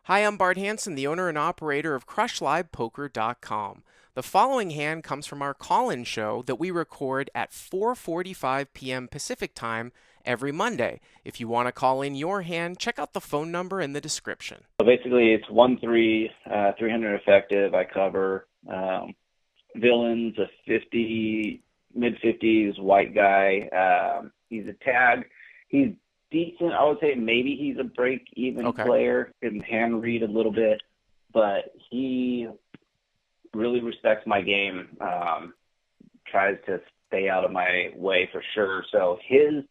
Hi, I'm Bart Hanson, the owner and operator of CrushLivePoker.com. The following hand comes from our call-in show that we record at 4:45 p.m. Pacific Time every Monday. If you want to call in your hand, check out the phone number in the description. So basically, it's 1-3, 300 effective. I cover villains, a 50, mid-50s white guy. He's a tag. He's decent. I would say maybe he's a break-even player. Can hand read a little bit, but he really respects my game. Tries to stay out of my way for sure. So his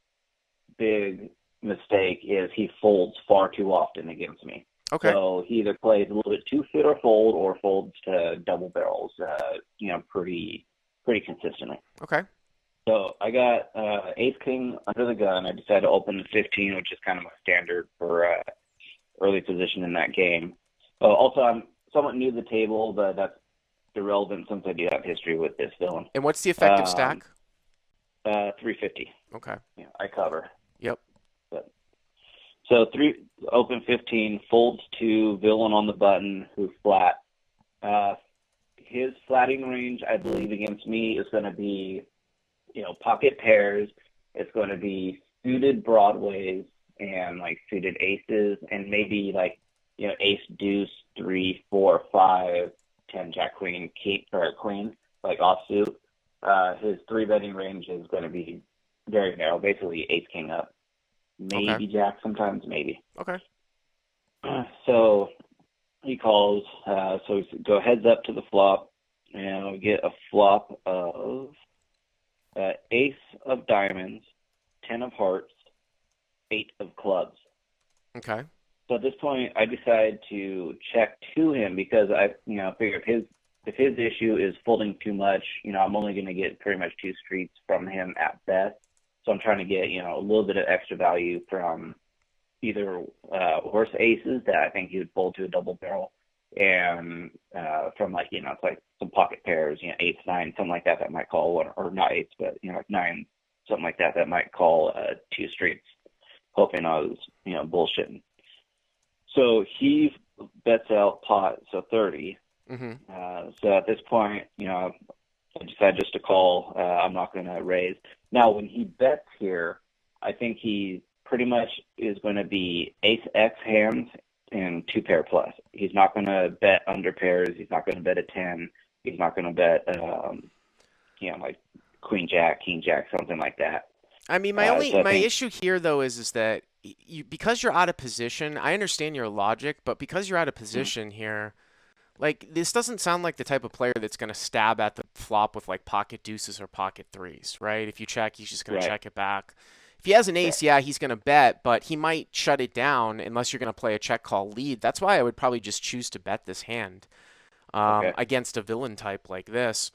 big mistake is he folds far too often against me. So he either plays a little bit too fit or fold, or folds to double barrels, pretty consistently. So I got ace king under the gun. I decided to open the 15, which is kind of my standard for early position in that game. Also, I'm somewhat new to the table, but that's irrelevant since I do have history with this villain. And what's the effective stack? 350. Yeah, I cover. Yep. So open 15, folds to villain on the button, who's flat. His flatting range, I believe, against me is going to be, pocket pairs. It's going to be suited broadways and suited aces, and maybe ace deuce 3, 4, 5, 10 jack queen queen offsuit. His 3-betting range is going to be very narrow, basically ace king up. Maybe jack sometimes, maybe. So he calls. So we go heads up to the flop, and we get a flop of ace of diamonds, 10 of hearts, 8 of clubs. So at this point, I decide to check to him because I figure if his issue is folding too much, I'm only going to get pretty much 2 streets from him at best. So I'm trying to get, a little bit of extra value from either horse aces that I think he would fold to a double barrel, and from it's some pocket pairs, 8, 9, something like that might call one, or not 8s, but, 9, something like that might call 2 streets, hoping I was, bullshitting. So he bets out pot, so 30. So at this point, I decided just to call. I'm not going to raise. Now, when he bets here, I think he pretty much is going to be ace X hands and 2-pair plus. He's not going to bet under pairs. He's not going to bet a 10. He's not going to bet, queen jack, king jack, something like that. I mean, my issue here though is that because you're out of position. I understand your logic, but because you're out of position here. This doesn't sound like the type of player that's going to stab at the flop with pocket deuces or pocket threes, right? If you check, he's just going to check it back. If he has an ace, yeah, he's going to bet, but he might shut it down unless you're going to play a check call lead. That's why I would probably just choose to bet this hand against a villain type like this.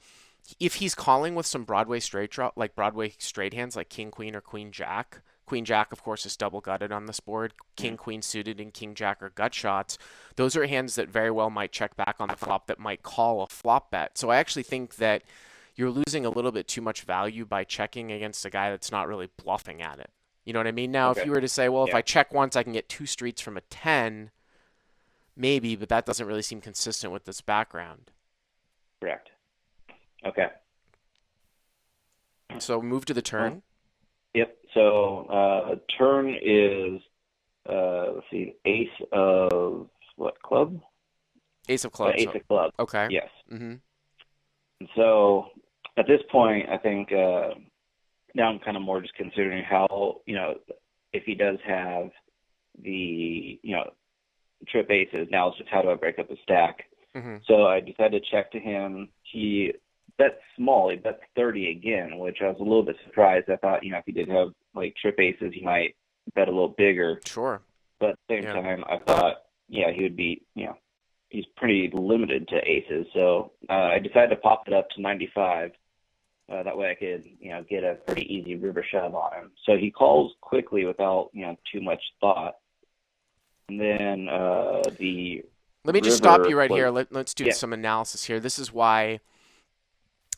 If he's calling with some Broadway straight draw, Broadway straight hands like king, queen, or queen, jack. Queen Jack, of course, is double gutted on this board. King Queen suited and King Jack are gut shots. Those are hands that very well might check back on the flop that might call a flop bet. So I actually think that you're losing a little bit too much value by checking against a guy that's not really bluffing at it. You know what I mean? Now, if you were to say, well, if I check once, I can get 2 streets from a 10, maybe, but that doesn't really seem consistent with this background. Correct. So move to the turn. Yep. So turn is let's see, ace of what club? Ace of clubs. Ace of clubs. Yes. And so at this point, I think now I'm kind of more just considering how if he does have the trip aces, now it's just how do I break up the stack? So I decided to check to him. He bets small. He bets 30 again, which I was a little bit surprised. I thought, if he did have trip aces, he might bet a little bigger. Sure. But at the same time, I thought, he would be, he's pretty limited to aces. So I decided to pop it up to 95. That way I could, get a pretty easy river shove on him. So he calls quickly without, too much thought. And then Let me just stop you right here. Let's do some analysis here. This is why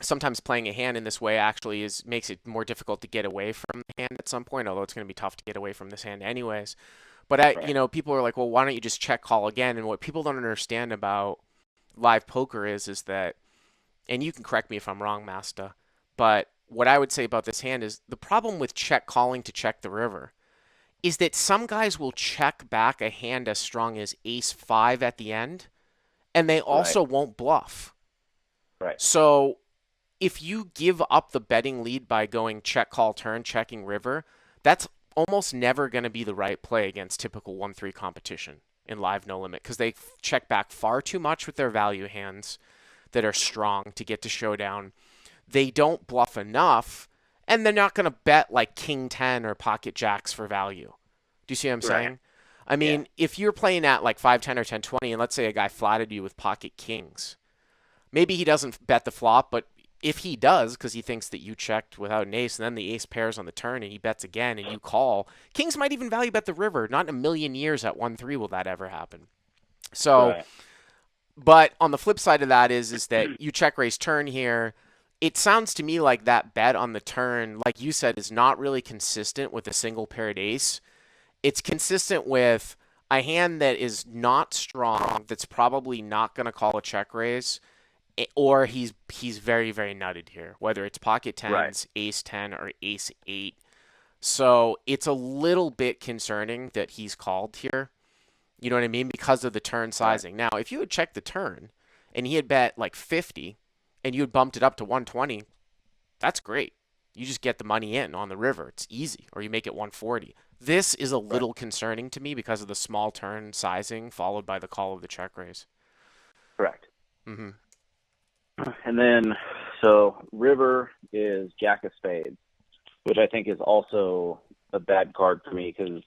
sometimes playing a hand in this way actually makes it more difficult to get away from the hand at some point, although it's going to be tough to get away from this hand anyways. But Right. people are like, well, why don't you just check call again? And what people don't understand about live poker is that, and you can correct me if I'm wrong, Master, but what I would say about this hand is the problem with check calling to check the river is that some guys will check back a hand as strong as ace five at the end, and they Right. also won't bluff. Right. So if you give up the betting lead by going check call turn, checking river, that's almost never going to be the right play against typical 1-3 competition in live no limit because they check back far too much with their value hands that are strong to get to showdown. They don't bluff enough, and they're not going to bet like king 10 or pocket jacks for value. Do you see what I'm Right. saying? I Yeah. mean, if you're playing at like 5-10 or 10-20, and let's say a guy flatted you with pocket kings, maybe he doesn't bet the flop, but if he does, because he thinks that you checked without an ace, and then the ace pairs on the turn, and he bets again, and you call, kings might even value bet the river. Not in a million years at 1-3 will that ever happen. So, Right. but on the flip side of that is that you check raise turn here. It sounds to me like that bet on the turn, like you said, is not really consistent with a single paired ace. It's consistent with a hand that is not strong, that's probably not going to call a check raise, or he's very very nutted here, whether it's pocket Right. tens, ace 10, or ace 8. So it's a little bit concerning that he's called here. You know what I mean? Because of the turn Right. sizing. Now, if you had checked the turn and he had bet like 50 and you had bumped it up to 120, that's great. You just get the money in on the river. It's easy. Or you make it 140. This is a Right. little concerning to me because of the small turn sizing followed by the call of the check raise. Correct. Mm-hmm. And then, so river is jack of spades, which I think is also a bad card for me because,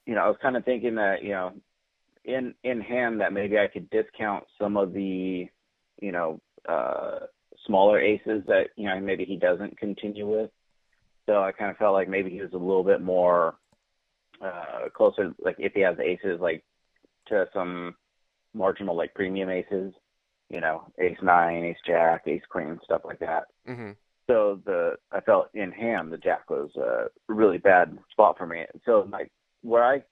I was kind of thinking that, in hand that maybe I could discount some of the, you know, smaller aces that, maybe he doesn't continue with. So I kind of felt like maybe he was a little bit more closer, like if he has aces, like to some marginal, like premium aces, ace nine, ace jack, ace queen, stuff like that. Mm-hmm. So I felt in hand the jack was a really bad spot for me. So like where I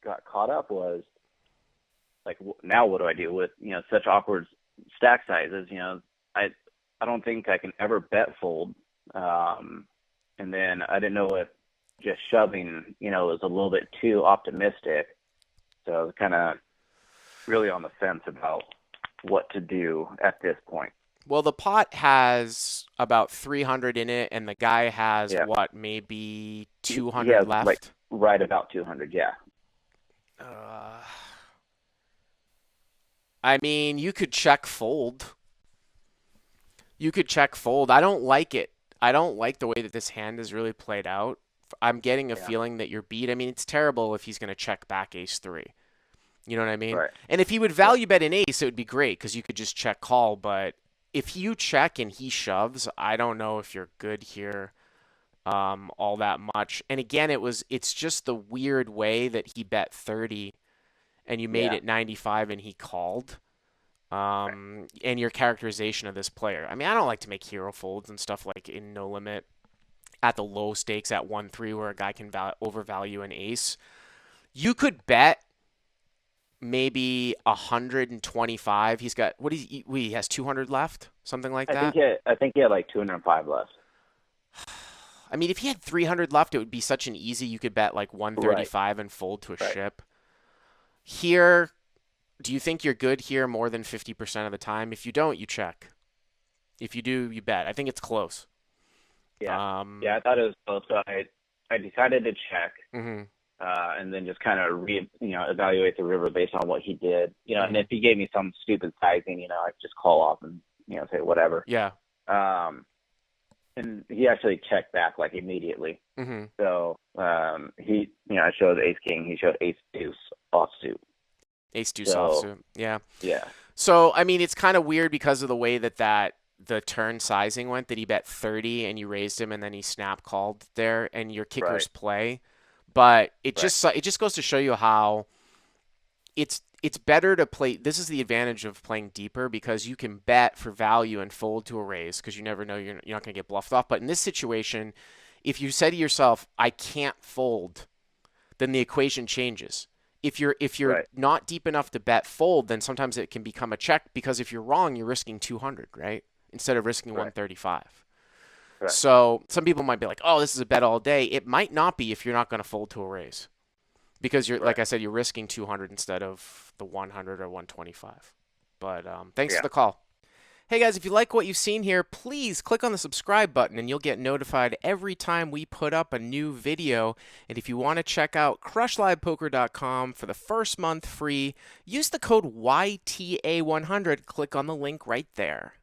got caught up was like now what do I do with such awkward stack sizes? I don't think I can ever bet fold. And then I didn't know if just shoving was a little bit too optimistic. So I was kind of really on the fence about what to do at this point. Well, the pot has about 300 in it, and the guy has Yeah, what, maybe he 200 has like left? right about 200. Yeah, Uh, I mean, you could check fold. You could check fold. I don't like it. I don't like the way that this hand is really played out. I'm getting a yeah, feeling that you're beat. I mean, it's terrible if he's going to check back ace three. You know what I mean? right, And if he would yeah, value bet an ace, it would be great because you could just check call. But if you check and he shoves, I don't know if you're good here all that much. And again, it's just the weird way that he bet 30 and you made yeah, it 95 and he called. right, And your characterization of this player. I mean, I don't like to make hero folds and stuff like in no limit at the low stakes at 1-3 where a guy can overvalue an ace. You could bet maybe 125. He's got he has 200 left, something like that. I think he had like 205 left. I mean, if he had 300 left, it would be such an easy. You could bet like Right, 135 and fold to a right. ship. Here, do you think you're good here more than 50% of the time? If you don't, you check. If you do, you bet. I think it's close. Yeah, Um, yeah. I thought it was close. So I decided to check, mhm, and then just kind of evaluate the river based on what he did. And mhm. if he gave me some stupid sizing, I could just call off and say whatever. Yeah. Um, and he actually checked back like immediately. Mhm. So he, I showed ace king. He showed ace deuce offsuit. Ace deuce So offsuit. Yeah. yeah, So, I mean, it's kind of weird because of the way that the turn sizing went, that he bet 30 and you raised him and then he snap called there and your right, kickers play. But right, it just goes to show you how it's better to play. This is the advantage of playing deeper because you can bet for value and fold to a raise because you never know you're not going to get bluffed off. But in this situation, if you say to yourself, I can't fold then the equation changes. If you're Right. not deep enough to bet fold, then sometimes it can become a check, because if you're wrong, you're risking 200, right? Instead of risking Right. 135. Right. So some people might be like, "Oh, this is a bet all day." It might not be if you're not going to fold to a raise, because you're, Right. like I said, you're risking 200 instead of the 100 or 125. But thanks for Yeah. the call. Hey guys, if you like what you've seen here, please click on the subscribe button and you'll get notified every time we put up a new video. And if you want to check out CrushLivePoker.com for the first month free, use the code YTA100. Click on the link right there.